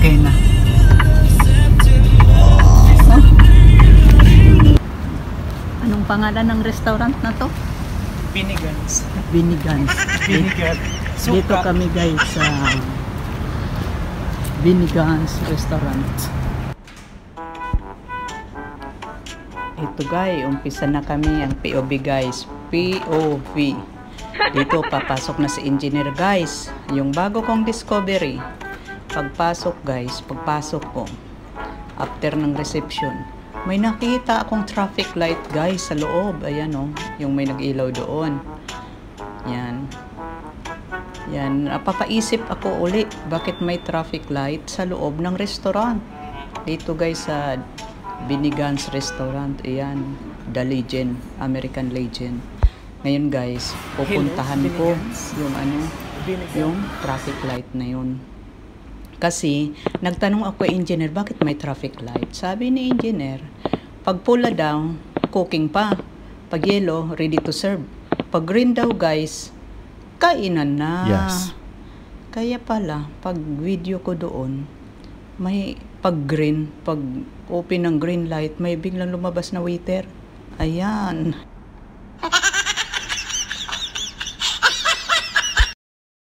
Okay na. Anong pangalan ng restaurant na to? Binigans. Binigans. Binigan. Dito kami guys sa Binigans Restaurant. Ito guys, umpisa na kami ang POV guys. POV. Dito papasok na si engineer guys. Yung bago kong discovery. Pagpasok ko. After ng reception. May nakita akong traffic light guys sa loob. Ayan o, yung may nag-ilaw doon. Yan. Yan, napapaisip ako uli bakit may traffic light sa loob ng restaurant. Dito guys sa Binigans Restaurant. Ayan, The Legend, American Legend. Ngayon guys, pupuntahan ko yung traffic light na yun. Kasi, nagtanong ako engineer, bakit may traffic light? Sabi ni engineer, pag pula daw, cooking pa. Pag yellow, ready to serve. Pag green daw guys, kainan na. Yes. Kaya pala, pag video ko doon, may pag green, pag open ng green light, may biglang lumabas na waiter. Ayan.